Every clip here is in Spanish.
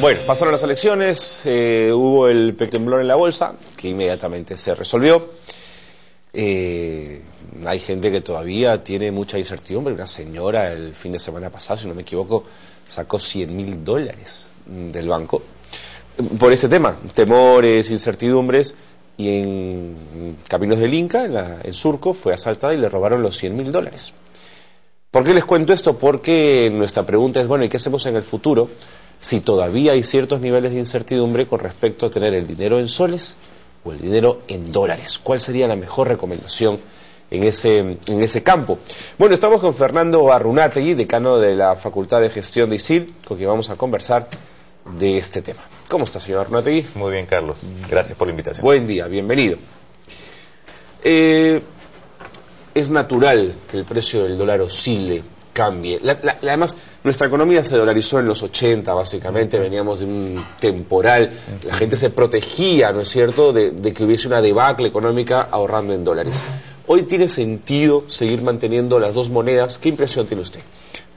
Bueno, pasaron las elecciones, hubo el temblor en la bolsa, que inmediatamente se resolvió. Hay gente que todavía tiene mucha incertidumbre. Una señora el fin de semana pasado, si no me equivoco, sacó $100.000 del banco por ese tema, temores, incertidumbres, y en Caminos del Inca, en Surco, fue asaltada y le robaron los $100.000. ¿Por qué les cuento esto? Porque nuestra pregunta es, bueno, ¿y qué hacemos en el futuro si todavía hay ciertos niveles de incertidumbre con respecto a tener el dinero en soles o el dinero en dólares? ¿Cuál sería la mejor recomendación en ese campo? Bueno, estamos con Fernando Arrunategui, decano de la Facultad de Gestión de ISIL, con quien vamos a conversar de este tema. ¿Cómo está, señor Arrunategui? Muy bien, Carlos. Gracias por la invitación. Buen día, bienvenido. Es natural que el precio del dólar oscile, cambie. Además, nuestra economía se dolarizó en los 80, básicamente. Veníamos de un temporal. La gente se protegía, ¿no es cierto?, de que hubiese una debacle económica ahorrando en dólares. ¿Hoy tiene sentido seguir manteniendo las dos monedas? ¿Qué impresión tiene usted?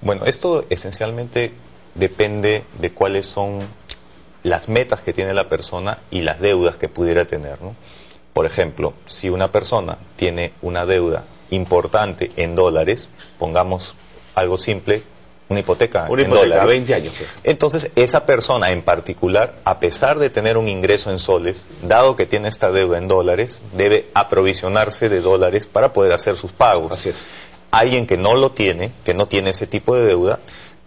Bueno, esto esencialmente depende de cuáles son las metas que tiene la persona y las deudas que pudiera tener, ¿no? Por ejemplo, si una persona tiene una deuda importante en dólares, pongamos algo simple, una hipoteca en dólares. A 20 años. Entonces, esa persona en particular, a pesar de tener un ingreso en soles, dado que tiene esta deuda en dólares, debe aprovisionarse de dólares para poder hacer sus pagos. Así es. Alguien que no lo tiene, que no tiene ese tipo de deuda,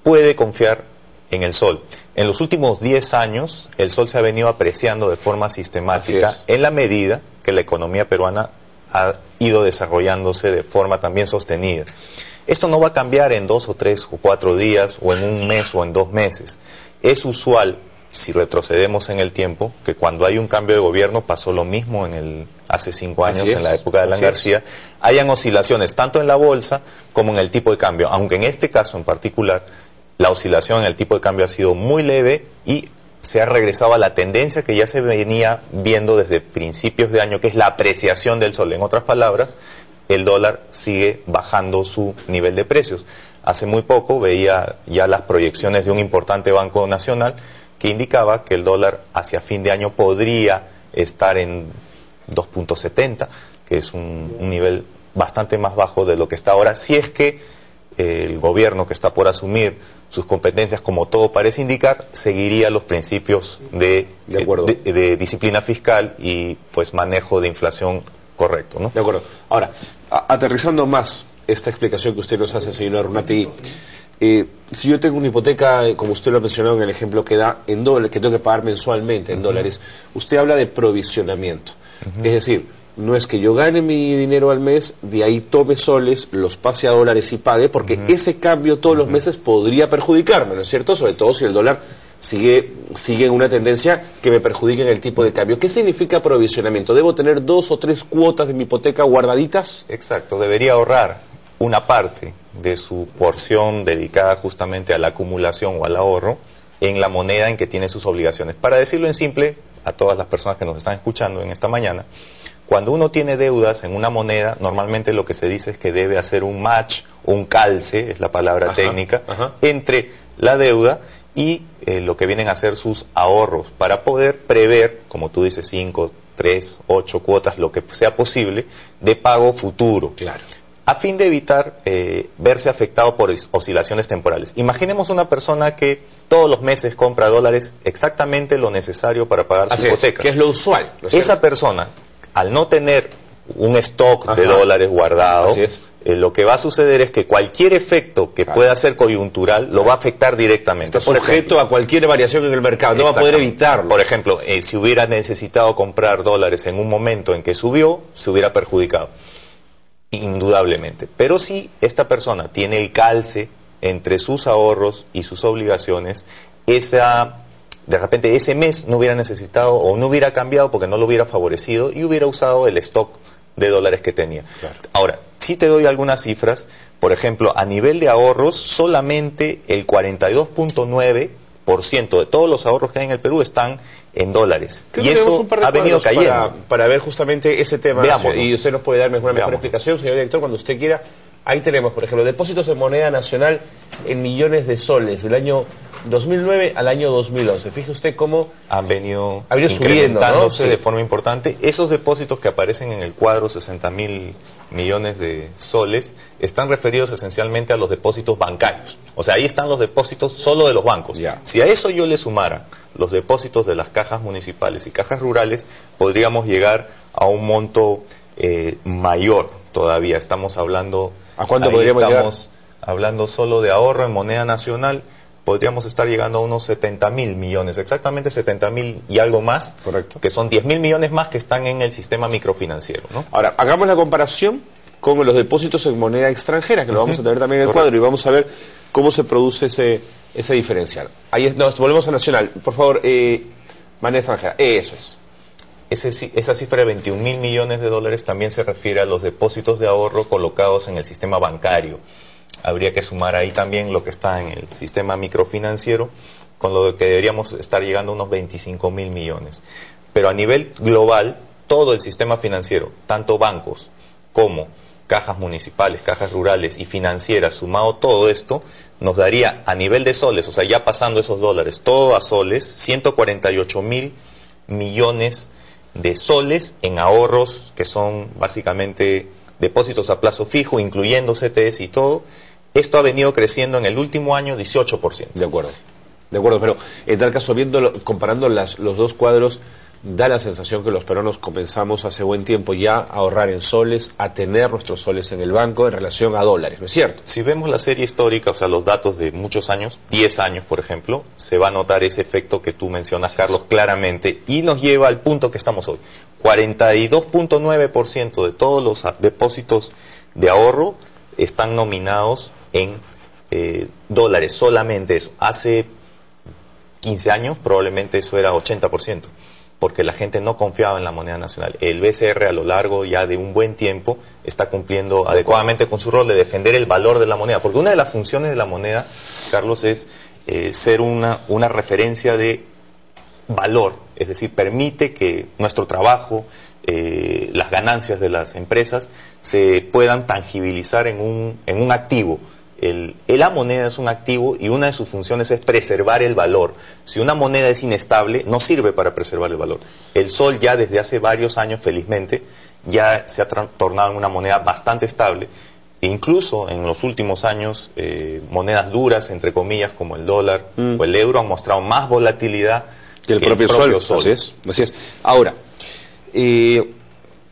puede confiar en el sol. En los últimos 10 años, el sol se ha venido apreciando de forma sistemática en la medida que la economía peruana ha ido desarrollándose de forma también sostenida. Esto no va a cambiar en 2 o 3 o 4 días, o en un mes o en 2 meses. Es usual, si retrocedemos en el tiempo, que cuando hay un cambio de gobierno, pasó lo mismo hace 5 años, en la época de Alan García, hayan oscilaciones tanto en la bolsa como en el tipo de cambio, aunque en este caso en particular, la oscilación en el tipo de cambio ha sido muy leve y se ha regresado a la tendencia que ya se venía viendo desde principios de año, que es la apreciación del sol. En otras palabras, el dólar sigue bajando su nivel de precios. Hace muy poco veía ya las proyecciones de un importante banco nacional que indicaba que el dólar hacia fin de año podría estar en 2.70, que es un nivel bastante más bajo de lo que está ahora, si es que el gobierno que está por asumir sus competencias, como todo parece indicar, seguiría los principios de disciplina fiscal y pues manejo de inflación correcto, ¿no? De acuerdo. Ahora, aterrizando más esta explicación que usted nos hace, señor Arrunategui, si yo tengo una hipoteca, como usted lo ha mencionado en el ejemplo que da, en dólares, que tengo que pagar mensualmente en dólares, usted habla de provisionamiento. Es decir, no es que yo gane mi dinero al mes, de ahí tome soles, los pase a dólares y pague, porque ese cambio todos los meses podría perjudicarme, ¿no es cierto? Sobre todo si el dólar sigue en una tendencia que me perjudique en el tipo de cambio. ¿Qué significa provisionamiento? ¿Debo tener 2 o 3 cuotas de mi hipoteca guardaditas? Exacto, debería ahorrar una parte de su porción dedicada justamente a la acumulación o al ahorro en la moneda en que tiene sus obligaciones. Para decirlo en simple, a todas las personas que nos están escuchando en esta mañana, cuando uno tiene deudas en una moneda, normalmente lo que se dice es que debe hacer un match, un calce, es la palabra técnica, entre la deuda y lo que vienen a ser sus ahorros, para poder prever, como tú dices, 5, 3, 8 cuotas, lo que sea posible, de pago futuro. Claro. A fin de evitar verse afectado por oscilaciones temporales. Imaginemos una persona que todos los meses compra dólares exactamente lo necesario para pagar su hipoteca. Que es lo usual. Esa persona, al no tener un stock de dólares guardado, lo que va a suceder es que cualquier efecto que pueda ser coyuntural lo va a afectar directamente. Está sujeto a cualquier variación en el mercado, no va a poder evitarlo. Por ejemplo, si hubiera necesitado comprar dólares en un momento en que subió, se hubiera perjudicado, indudablemente. Pero si esta persona tiene el calce entre sus ahorros y sus obligaciones, de repente ese mes no hubiera necesitado o no hubiera cambiado porque no lo hubiera favorecido y hubiera usado el stock de dólares que tenía. Claro. Ahora, si te doy algunas cifras, por ejemplo, a nivel de ahorros, solamente el 42.9% de todos los ahorros que hay en el Perú están en dólares. Y eso ha venido cayendo. Para ver justamente ese tema. Veámoslo. Y usted nos puede dar una mejor explicación, señor director, cuando usted quiera. Ahí tenemos, por ejemplo, depósitos en moneda nacional en millones de soles del año 2009 al año 2011. Fíjese usted cómo han venido subiendo, ¿no? Sí. De forma importante. Esos depósitos que aparecen en el cuadro, 60.000 millones de soles, están referidos esencialmente a los depósitos bancarios. O sea, ahí están los depósitos solo de los bancos. Ya. Si a eso yo le sumara los depósitos de las cajas municipales y cajas rurales, podríamos llegar a un monto mayor todavía. Estamos hablando... ¿A cuánto podríamos llegar? Hablando solo de ahorro en moneda nacional, podríamos estar llegando a unos 70.000 millones, exactamente 70.000 y algo más. Correcto. Que son 10.000 millones más que están en el sistema microfinanciero, ¿no? Ahora, hagamos la comparación con los depósitos en moneda extranjera, que lo vamos a tener también en el cuadro, y vamos a ver cómo se produce ese diferencial. Ahí volvemos a Nacional. Por favor, moneda extranjera. Eso es. Esa cifra de 21.000 millones de dólares también se refiere a los depósitos de ahorro colocados en el sistema bancario. Habría que sumar ahí también lo que está en el sistema microfinanciero, con lo que deberíamos estar llegando a unos 25.000 millones. Pero a nivel global, todo el sistema financiero, tanto bancos como cajas municipales, cajas rurales y financieras, sumado todo esto, nos daría a nivel de soles, o sea, ya pasando esos dólares, todo a soles, 148.000 millones de soles en ahorros, que son básicamente depósitos a plazo fijo, incluyendo CTS y todo. Esto ha venido creciendo en el último año 18%. De acuerdo, pero en tal caso, comparando los dos cuadros, da la sensación que los peruanos comenzamos hace buen tiempo ya a ahorrar en soles, a tener nuestros soles en el banco en relación a dólares, ¿no es cierto? Si vemos la serie histórica, o sea, los datos de muchos años, 10 años, por ejemplo, se va a notar ese efecto que tú mencionas, Carlos, claramente, y nos lleva al punto que estamos hoy. 42.9% de todos los depósitos de ahorro están nominados en dólares, solamente eso. Hace 15 años probablemente eso era 80%, porque la gente no confiaba en la moneda nacional. El BCR a lo largo ya de un buen tiempo está cumpliendo adecuadamente con su rol de defender el valor de la moneda, porque una de las funciones de la moneda, Carlos, es ser una referencia de valor, es decir, permite que nuestro trabajo, las ganancias de las empresas se puedan tangibilizar en un activo. La moneda es un activo y una de sus funciones es preservar el valor. Si una moneda es inestable, no sirve para preservar el valor. El sol ya desde hace varios años, felizmente, ya se ha tornado en una moneda bastante estable. E incluso en los últimos años, monedas duras, entre comillas, como el dólar o el euro, han mostrado más volatilidad que el propio sol. Así es. Ahora,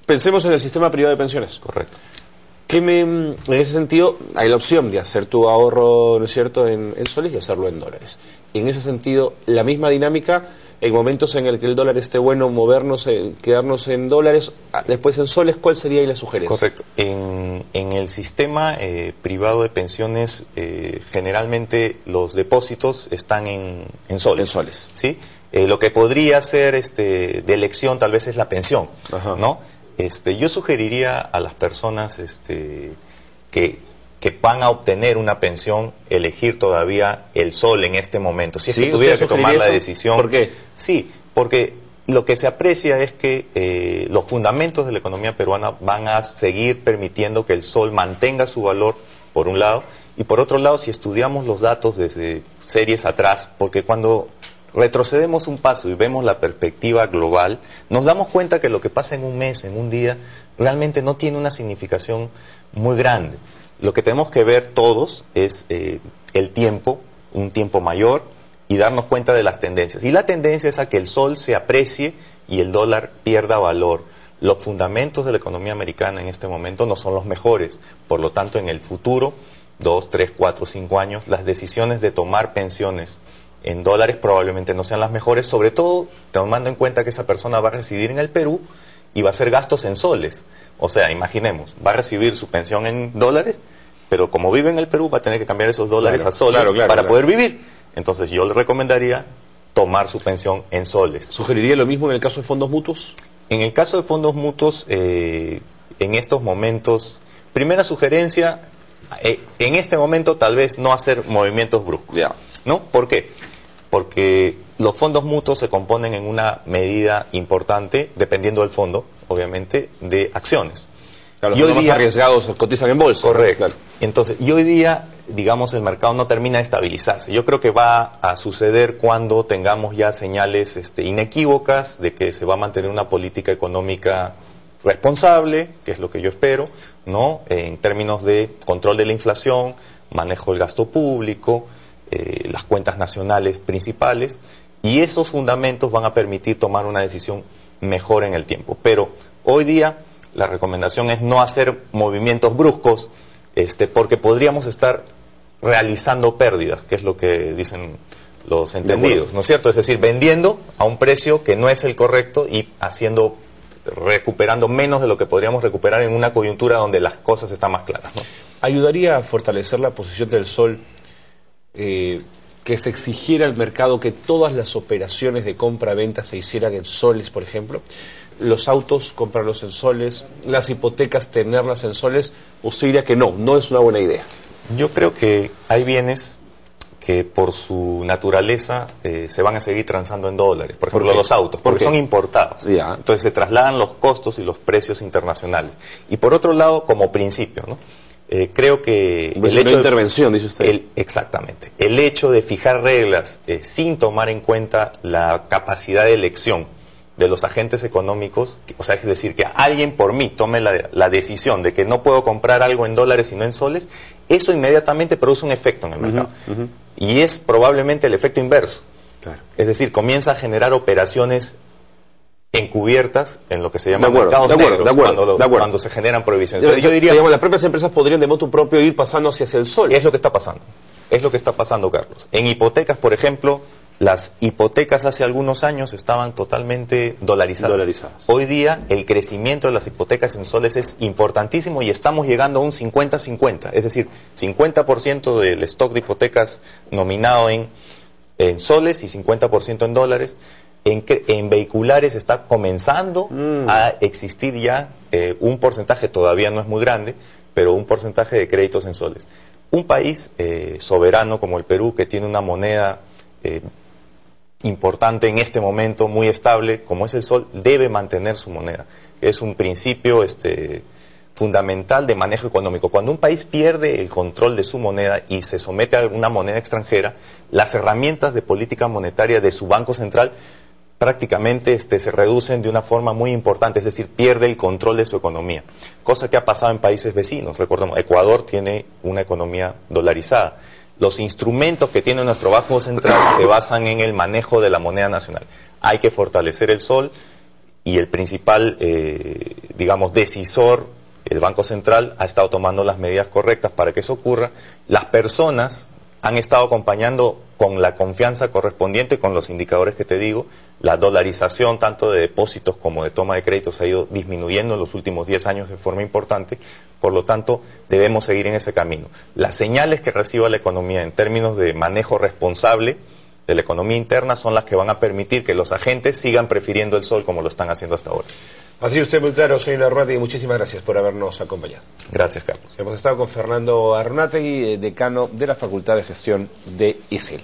pensemos en el sistema privado de pensiones. Correcto. En ese sentido, hay la opción de hacer tu ahorro, ¿no es cierto?, en soles y hacerlo en dólares. En ese sentido, la misma dinámica, en momentos en el que el dólar esté bueno, quedarnos en dólares, después en soles, ¿cuál sería ahí la sugerencia? Correcto. En el sistema privado de pensiones, generalmente los depósitos están en soles. En soles. ¿Sí? Lo que podría ser de elección tal vez es la pensión, ajá, ¿no? Yo sugeriría a las personas que van a obtener una pensión, elegir todavía el sol en este momento. Si es que tuviera que tomar la decisión. ¿Por qué? Sí, porque lo que se aprecia es que los fundamentos de la economía peruana van a seguir permitiendo que el sol mantenga su valor, por un lado, y por otro lado, si estudiamos los datos desde series atrás, porque cuando retrocedemos un paso y vemos la perspectiva global, nos damos cuenta que lo que pasa en un mes, en un día, realmente no tiene una significación muy grande. Lo que tenemos que ver todos es el tiempo, un tiempo mayor, y darnos cuenta de las tendencias. Y la tendencia es a que el sol se aprecie y el dólar pierda valor. Los fundamentos de la economía americana en este momento no son los mejores. Por lo tanto, en el futuro, 2, 3, 4, 5 años, las decisiones de tomar pensiones en dólares probablemente no sean las mejores, sobre todo tomando en cuenta que esa persona va a residir en el Perú y va a hacer gastos en soles. O sea, imaginemos, va a recibir su pensión en dólares, pero como vive en el Perú va a tener que cambiar esos dólares a soles para poder vivir. Entonces yo le recomendaría tomar su pensión en soles. ¿Sugeriría lo mismo en el caso de fondos mutuos? En el caso de fondos mutuos, en estos momentos, primera sugerencia, en este momento tal vez no hacer movimientos bruscos. ¿No? ¿Por qué? Porque los fondos mutuos se componen en una medida importante, dependiendo del fondo, obviamente, de acciones. Claro, los fondos más arriesgados cotizan en bolsa. Correcto. Claro. Entonces, y hoy día digamos, el mercado no termina de estabilizarse. Yo creo que va a suceder cuando tengamos ya señales inequívocas de que se va a mantener una política económica responsable, que es lo que yo espero, ¿no? En términos de control de la inflación, manejo del gasto público, las cuentas nacionales principales, y esos fundamentos van a permitir tomar una decisión mejor en el tiempo. Pero hoy día la recomendación es no hacer movimientos bruscos, porque podríamos estar realizando pérdidas, que es lo que dicen los entendidos, ¿no es cierto? Es decir, vendiendo a un precio que no es el correcto y recuperando menos de lo que podríamos recuperar en una coyuntura donde las cosas están más claras, ¿no? ¿Ayudaría a fortalecer la posición del sol que se exigiera al mercado que todas las operaciones de compra-venta se hicieran en soles, por ejemplo? Los autos, comprarlos en soles, las hipotecas, tenerlas en soles. ¿Usted diría que no es una buena idea? Yo creo que hay bienes que por su naturaleza se van a seguir transando en dólares. Por ejemplo, los autos, porque son importados. Ya. Entonces se trasladan los costos y los precios internacionales. Y por otro lado, como principio, ¿no? Creo que el hecho de intervención, dice usted. Exactamente. El hecho de fijar reglas sin tomar en cuenta la capacidad de elección de los agentes económicos, o sea, es decir, que alguien por mí tome la decisión de que no puedo comprar algo en dólares sino en soles, eso inmediatamente produce un efecto en el mercado. Y es probablemente el efecto inverso. Claro. Es decir, comienza a generar operaciones encubiertas en lo que se llama mercados negros, cuando se generan prohibiciones. Yo diría, digamos, las propias empresas podrían de motu propio ir pasando hacia el sol. Es lo que está pasando. Es lo que está pasando, Carlos. En hipotecas, por ejemplo, las hipotecas hace algunos años estaban totalmente dolarizadas. Hoy día el crecimiento de las hipotecas en soles es importantísimo y estamos llegando a un 50-50. Es decir, 50% del stock de hipotecas nominado en soles y 50% en dólares. En vehiculares está comenzando a existir ya un porcentaje, todavía no es muy grande, pero un porcentaje de créditos en soles. Un país soberano como el Perú, que tiene una moneda importante en este momento, muy estable, como es el sol, debe mantener su moneda. Es un principio fundamental de manejo económico. Cuando un país pierde el control de su moneda y se somete a una moneda extranjera, las herramientas de política monetaria de su Banco Central prácticamente se reducen de una forma muy importante, es decir, pierde el control de su economía, cosa que ha pasado en países vecinos. Recordemos, Ecuador tiene una economía dolarizada. Los instrumentos que tiene nuestro Banco Central se basan en el manejo de la moneda nacional. Hay que fortalecer el sol y el principal, decisor, el Banco Central, ha estado tomando las medidas correctas para que eso ocurra. Las personas han estado acompañando con la confianza correspondiente con los indicadores que te digo. La dolarización tanto de depósitos como de toma de créditos ha ido disminuyendo en los últimos 10 años de forma importante. Por lo tanto, debemos seguir en ese camino. Las señales que reciba la economía en términos de manejo responsable de la economía interna son las que van a permitir que los agentes sigan prefiriendo el sol como lo están haciendo hasta ahora. Así usted muy claro, señor Arrunategui, muchísimas gracias por habernos acompañado. Gracias, Carlos. Hemos estado con Fernando Arrunategui, decano de la Facultad de Gestión de ISEL.